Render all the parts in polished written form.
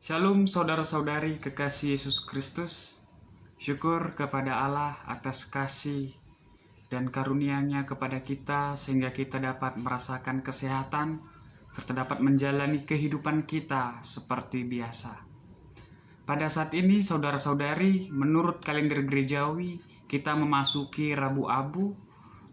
Shalom saudara-saudari kekasih Yesus Kristus. Syukur kepada Allah atas kasih dan karunia-Nya kepada kita sehingga kita dapat merasakan kesehatan serta dapat menjalani kehidupan kita seperti biasa. Pada saat ini saudara-saudari, menurut kalender gerejawi kita memasuki Rabu Abu,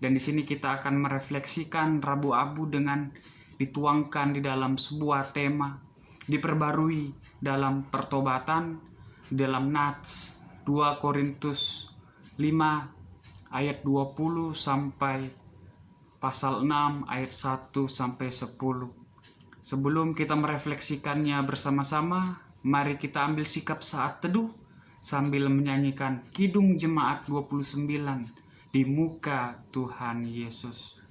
dan di sini kita akan merefleksikan Rabu Abu dengan dituangkan di dalam sebuah tema, diperbarui dalam pertobatan, dalam Nats 2 Korintus 5 ayat 20 sampai pasal 6 ayat 1 sampai 10. Sebelum kita merefleksikannya bersama-sama, mari kita ambil sikap saat teduh sambil menyanyikan Kidung Jemaat 29, Di Muka Tuhan Yesus.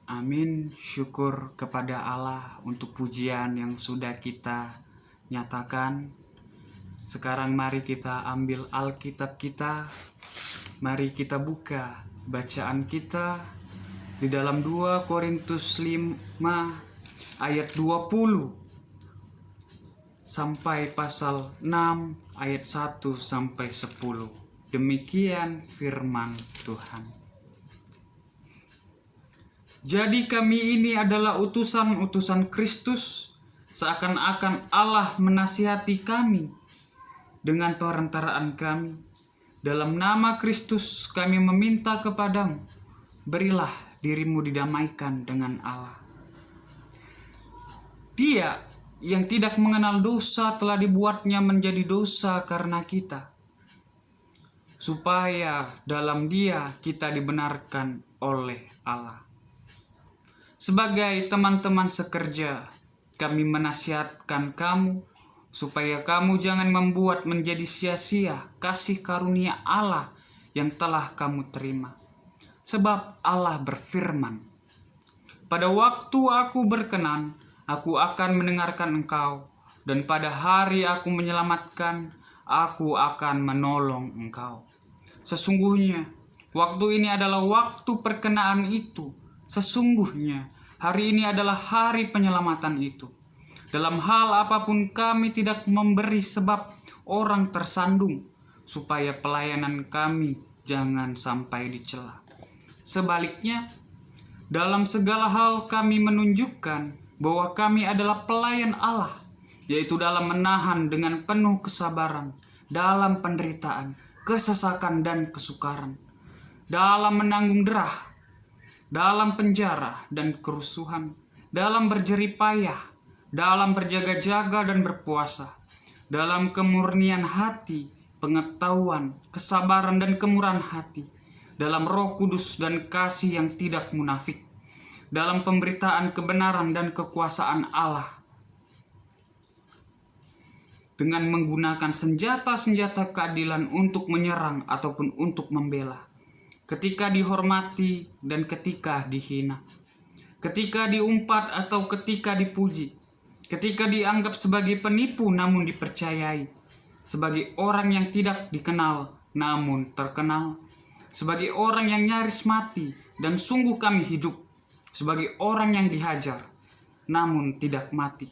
Amin. Syukur kepada Allah untuk pujian yang sudah kita nyatakan. Sekarang mari kita ambil Alkitab kita. Mari kita buka bacaan kita di dalam 2 Korintus 5 ayat 20 sampai pasal 6 ayat 1 sampai 10. Demikian firman Tuhan. Jadi kami ini adalah utusan-utusan Kristus, seakan-akan Allah menasihati kami dengan perantaraan kami. Dalam nama Kristus kami meminta kepadamu, berilah dirimu didamaikan dengan Allah. Dia yang tidak mengenal dosa telah dibuatnya menjadi dosa karena kita, supaya dalam Dia kita dibenarkan oleh Allah. Sebagai teman-teman sekerja, kami menasihatkan kamu supaya kamu jangan membuat menjadi sia-sia kasih karunia Allah yang telah kamu terima. Sebab Allah berfirman, "Pada waktu aku berkenan, aku akan mendengarkan engkau, dan pada hari aku menyelamatkan, aku akan menolong engkau." Sesungguhnya, waktu ini adalah waktu perkenaan itu. Sesungguhnya, hari ini adalah hari penyelamatan itu. Dalam hal apapun kami tidak memberi sebab orang tersandung, supaya pelayanan kami jangan sampai dicela. Sebaliknya, dalam segala hal kami menunjukkan bahwa kami adalah pelayan Allah, yaitu dalam menahan dengan penuh kesabaran, dalam penderitaan, kesesakan dan kesukaran, dalam menanggung derah, dalam penjara dan kerusuhan, dalam berjerih payah, dalam berjaga-jaga dan berpuasa, dalam kemurnian hati, pengetahuan, kesabaran dan kemurahan hati, dalam Roh Kudus dan kasih yang tidak munafik, dalam pemberitaan kebenaran dan kekuasaan Allah, dengan menggunakan senjata-senjata keadilan untuk menyerang ataupun untuk membela, ketika dihormati dan ketika dihina, ketika diumpat atau ketika dipuji, ketika dianggap sebagai penipu namun dipercayai, sebagai orang yang tidak dikenal namun terkenal, sebagai orang yang nyaris mati dan sungguh kami hidup, sebagai orang yang dihajar namun tidak mati,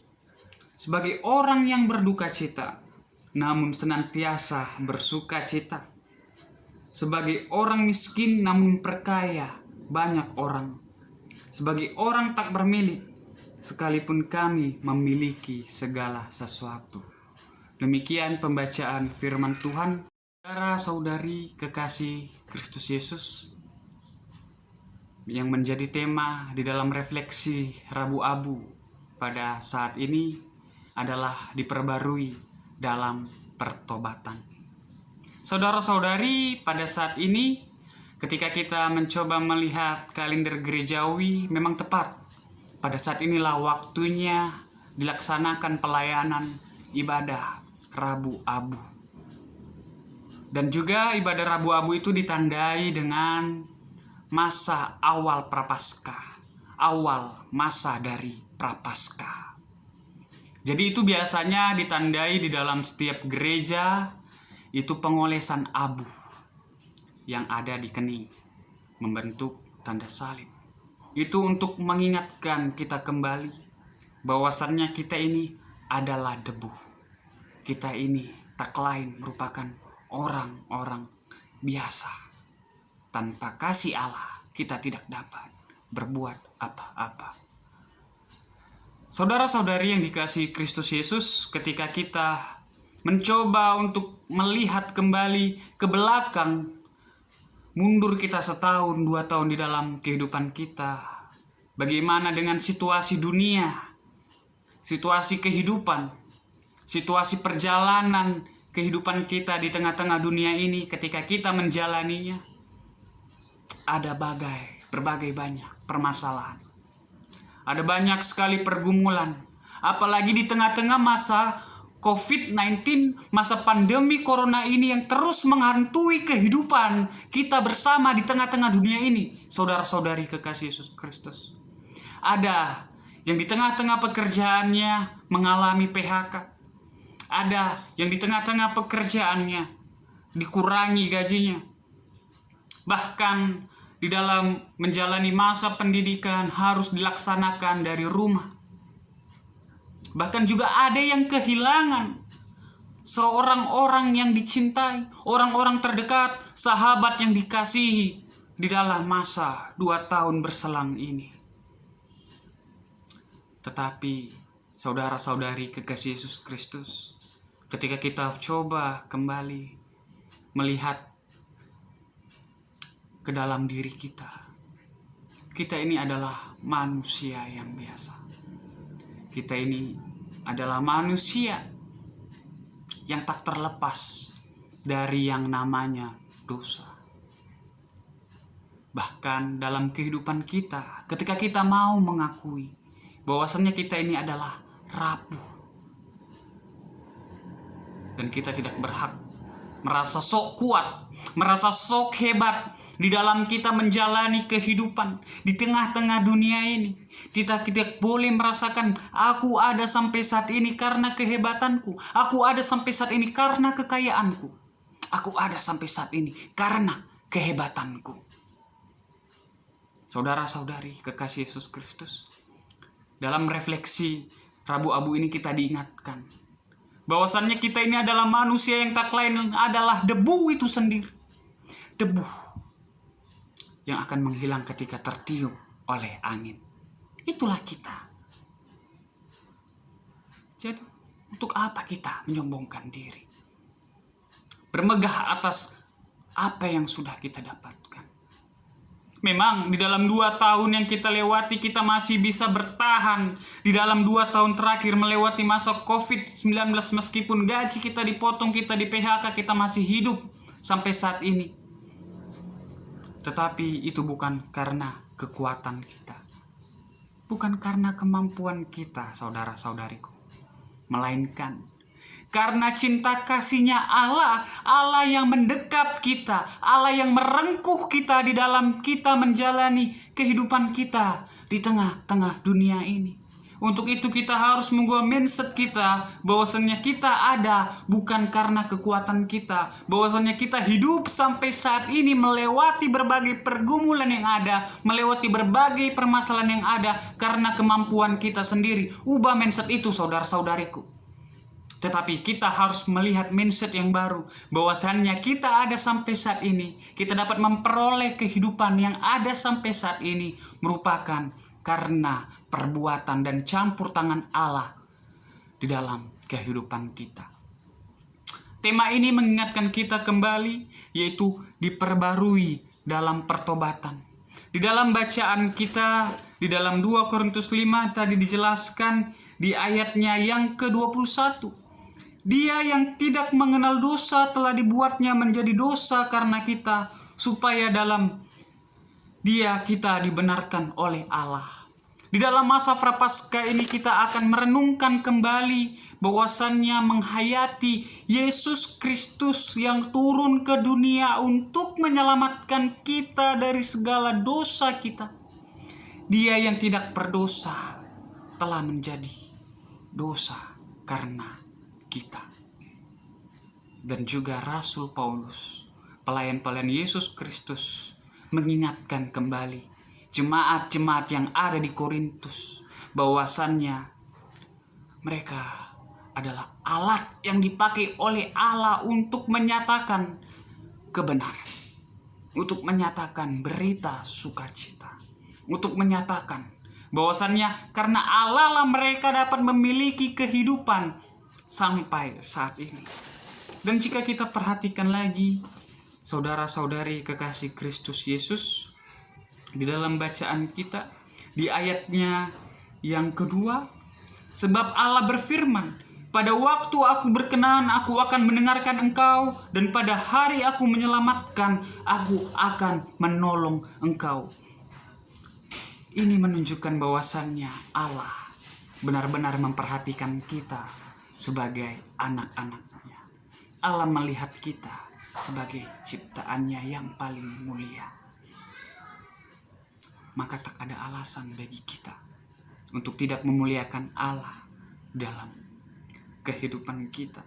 sebagai orang yang berduka cita namun senantiasa bersuka cita, sebagai orang miskin namun perkaya banyak orang, sebagai orang tak bermilik sekalipun kami memiliki segala sesuatu. Demikian pembacaan firman Tuhan. Saudara-saudari kekasih Kristus Yesus, yang menjadi tema di dalam refleksi Rabu Abu pada saat ini adalah diperbarui dalam pertobatan. Saudara-saudari, pada saat ini ketika kita mencoba melihat kalender gerejawi, memang tepat. Pada saat inilah waktunya dilaksanakan pelayanan ibadah Rabu Abu. Dan juga ibadah Rabu Abu itu ditandai dengan masa awal Prapaskah, awal masa dari Prapaskah. Jadi itu biasanya ditandai di dalam setiap gereja, itu pengolesan abu yang ada di kening, membentuk tanda salib. Itu untuk mengingatkan kita kembali bahwasannya kita ini adalah debu. Kita ini tak lain merupakan orang-orang biasa. Tanpa kasih Allah kita tidak dapat berbuat apa-apa. Saudara-saudari yang dikasihi Kristus Yesus, ketika kita mencoba untuk melihat kembali ke belakang, mundur kita setahun, 2 tahun di dalam kehidupan kita. Bagaimana dengan situasi dunia, situasi kehidupan, situasi perjalanan kehidupan kita di tengah-tengah dunia ini ketika kita menjalaninya. Ada berbagai banyak permasalahan. Ada banyak sekali pergumulan. Apalagi di tengah-tengah masa COVID-19, masa pandemi corona ini yang terus menghantui kehidupan kita bersama di tengah-tengah dunia ini. Saudara-saudari kekasih Yesus Kristus. Ada yang di tengah-tengah pekerjaannya mengalami PHK. Ada yang di tengah-tengah pekerjaannya dikurangi gajinya. Bahkan di dalam menjalani masa pendidikan harus dilaksanakan dari rumah. Bahkan juga ada yang kehilangan seorang orang yang dicintai, orang-orang terdekat, sahabat yang dikasihi di dalam masa 2 tahun berselang ini. Tetapi saudara-saudari kekasih Yesus Kristus, ketika kita coba kembali melihat ke dalam diri kita, kita ini adalah manusia yang biasa. Kita ini adalah manusia yang tak terlepas dari yang namanya dosa. Bahkan dalam kehidupan kita, ketika kita mau mengakui bahwasannya kita ini adalah rapuh, dan kita tidak berhak merasa sok kuat, merasa sok hebat di dalam kita menjalani kehidupan di tengah-tengah dunia ini. Kita tidak boleh merasakan aku ada sampai saat ini karena kehebatanku, aku ada sampai saat ini karena kekayaanku, aku ada sampai saat ini karena kehebatanku. Saudara-saudari kekasih Yesus Kristus, dalam refleksi Rabu Abu ini kita diingatkan bahwasannya kita ini adalah manusia yang tak lain adalah debu itu sendiri. Debu yang akan menghilang ketika tertiup oleh angin. Itulah kita. Jadi, untuk apa kita menyombongkan diri? Bermegah atas apa yang sudah kita dapatkan. Memang di dalam 2 tahun yang kita lewati, kita masih bisa bertahan. Di dalam 2 tahun terakhir melewati masa COVID-19, meskipun gaji kita dipotong, kita di PHK, kita masih hidup sampai saat ini. Tetapi itu bukan karena kekuatan kita. Bukan karena kemampuan kita, saudara-saudariku. Melainkan karena cinta kasihnya Allah, Allah yang mendekap kita, Allah yang merengkuh kita di dalam kita menjalani kehidupan kita di tengah-tengah dunia ini. Untuk itu kita harus mengubah mindset kita bahwasannya kita ada bukan karena kekuatan kita, bahwasannya kita hidup sampai saat ini melewati berbagai pergumulan yang ada, melewati berbagai permasalahan yang ada karena kemampuan kita sendiri. Ubah mindset itu, saudara-saudariku. Tetapi kita harus melihat mindset yang baru, bahwasannya kita ada sampai saat ini, kita dapat memperoleh kehidupan yang ada sampai saat ini merupakan karena perbuatan dan campur tangan Allah di dalam kehidupan kita. Tema ini mengingatkan kita kembali, yaitu diperbarui dalam pertobatan. Di dalam bacaan kita, di dalam 2 Korintus 5 tadi dijelaskan di ayatnya yang ke-21. Dia yang tidak mengenal dosa telah dibuatnya menjadi dosa karena kita, supaya dalam Dia kita dibenarkan oleh Allah. Di dalam masa Prapaskah ini kita akan merenungkan kembali bahwasannya menghayati Yesus Kristus yang turun ke dunia untuk menyelamatkan kita dari segala dosa kita. Dia yang tidak berdosa telah menjadi dosa karena kita. Dan juga Rasul Paulus, pelayan-pelayan Yesus Kristus, mengingatkan kembali jemaat-jemaat yang ada di Korintus bahwasannya mereka adalah alat yang dipakai oleh Allah untuk menyatakan kebenaran, untuk menyatakan berita sukacita, untuk menyatakan bahwasannya karena Allah lah mereka dapat memiliki kehidupan sampai saat ini. Dan jika kita perhatikan lagi, saudara-saudari kekasih Kristus Yesus, di dalam bacaan kita di ayatnya yang kedua, sebab Allah berfirman, pada waktu aku berkenan aku akan mendengarkan engkau, dan pada hari aku menyelamatkan aku akan menolong engkau. Ini menunjukkan bahwasannya Allah benar-benar memperhatikan kita sebagai anak-anaknya. Allah melihat kita sebagai ciptaannya yang paling mulia. Maka tak ada alasan bagi kita untuk tidak memuliakan Allah dalam kehidupan kita.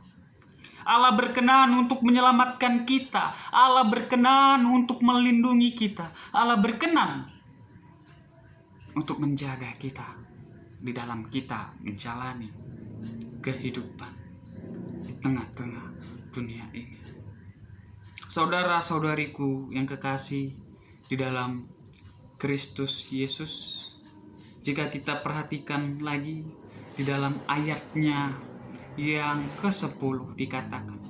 Allah berkenan untuk menyelamatkan kita. Allah berkenan untuk melindungi kita. Allah berkenan untuk menjaga kita di dalam kita menjalani kehidupan di tengah-tengah dunia ini. Saudara-saudariku yang kekasih di dalam Kristus Yesus, jika kita perhatikan lagi di dalam ayatnya yang ke-10 dikatakan,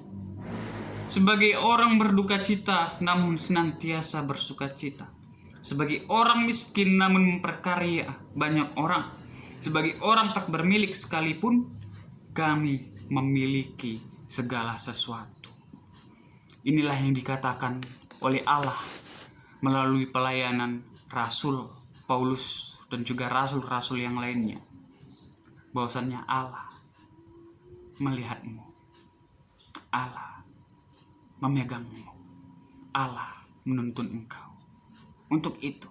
sebagai orang berduka cita namun senantiasa bersuka cita, sebagai orang miskin namun memperkaya banyak orang, sebagai orang tak bermilik sekalipun kami memiliki segala sesuatu. Inilah yang dikatakan oleh Allah melalui pelayanan Rasul Paulus dan juga rasul-rasul yang lainnya, bahwasannya Allah melihatmu, Allah memegangmu, Allah menuntun engkau. Untuk itu,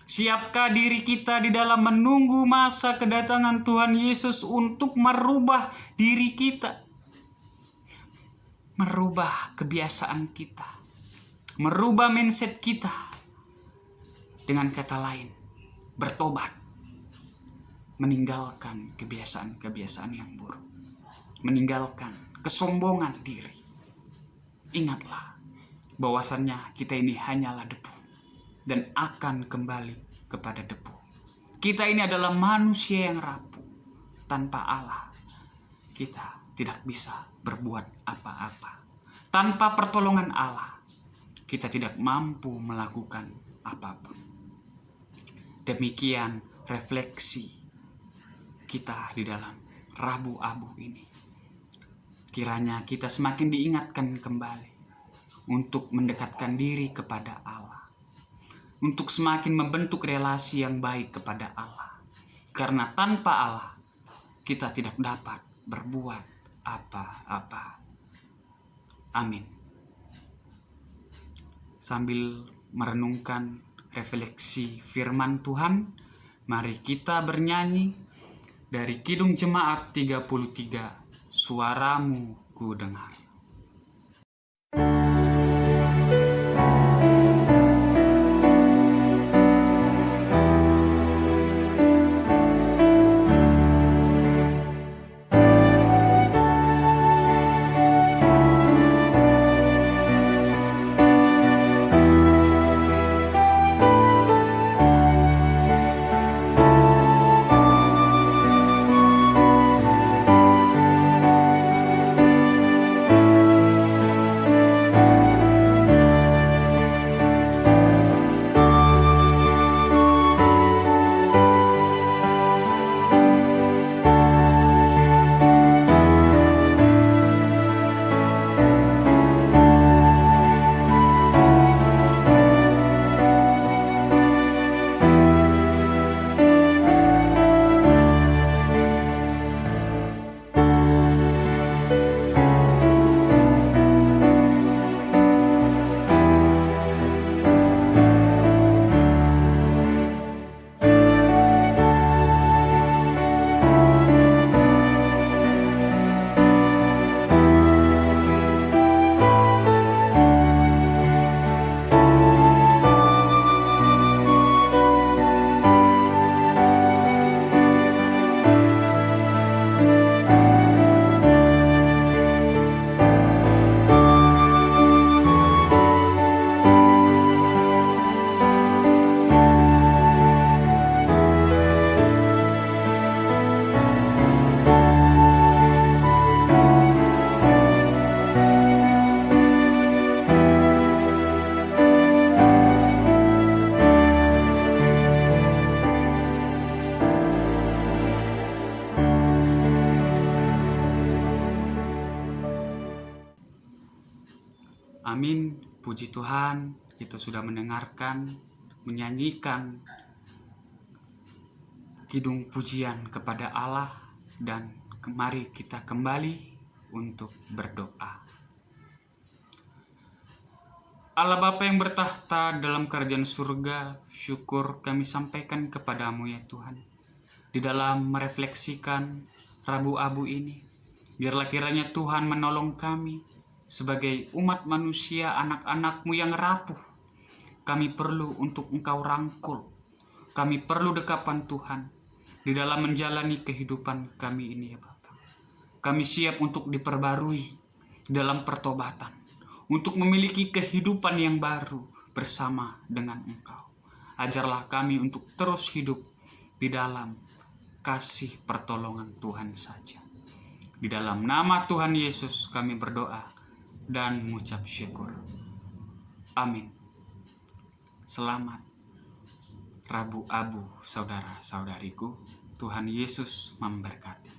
siapkah diri kita di dalam menunggu masa kedatangan Tuhan Yesus untuk merubah diri kita, merubah kebiasaan kita, merubah mindset kita. Dengan kata lain, bertobat. meninggalkan kebiasaan-kebiasaan yang buruk, meninggalkan kesombongan diri. Ingatlah bahwasannya kita ini hanyalah debu dan akan kembali kepada debu. Kita ini adalah manusia yang rapuh. Tanpa Allah, kita tidak bisa berbuat apa-apa. Tanpa pertolongan Allah, kita tidak mampu melakukan apapun. Demikian refleksi kita di dalam Rabu Abu ini. Kiranya kita semakin diingatkan kembali untuk mendekatkan diri kepada Allah, untuk semakin membentuk relasi yang baik kepada Allah. Karena tanpa Allah, kita tidak dapat berbuat apa-apa. Amin. Sambil merenungkan refleksi firman Tuhan, mari kita bernyanyi dari Kidung Jemaat 33, Suaramu ku dengar. Amin. Puji Tuhan, kita sudah mendengarkan, menyanyikan kidung pujian kepada Allah, dan mari kita kembali untuk berdoa. Allah Bapa yang bertahta dalam kerajaan surga, syukur kami sampaikan kepadamu ya Tuhan. Di dalam merefleksikan Rabu Abu ini, biarlah kiranya Tuhan menolong kami sebagai umat manusia, anak-anak-Mu yang rapuh. Kami perlu untuk Engkau rangkul. Kami perlu dekapan Tuhan di dalam menjalani kehidupan kami ini ya Bapa. Kami siap untuk diperbarui dalam pertobatan, untuk memiliki kehidupan yang baru bersama dengan Engkau. Ajarlah kami untuk terus hidup di dalam kasih pertolongan Tuhan saja. Di dalam nama Tuhan Yesus kami berdoa dan mengucap syukur. Amin. Selamat Rabu Abu saudara-saudariku. Tuhan Yesus memberkati.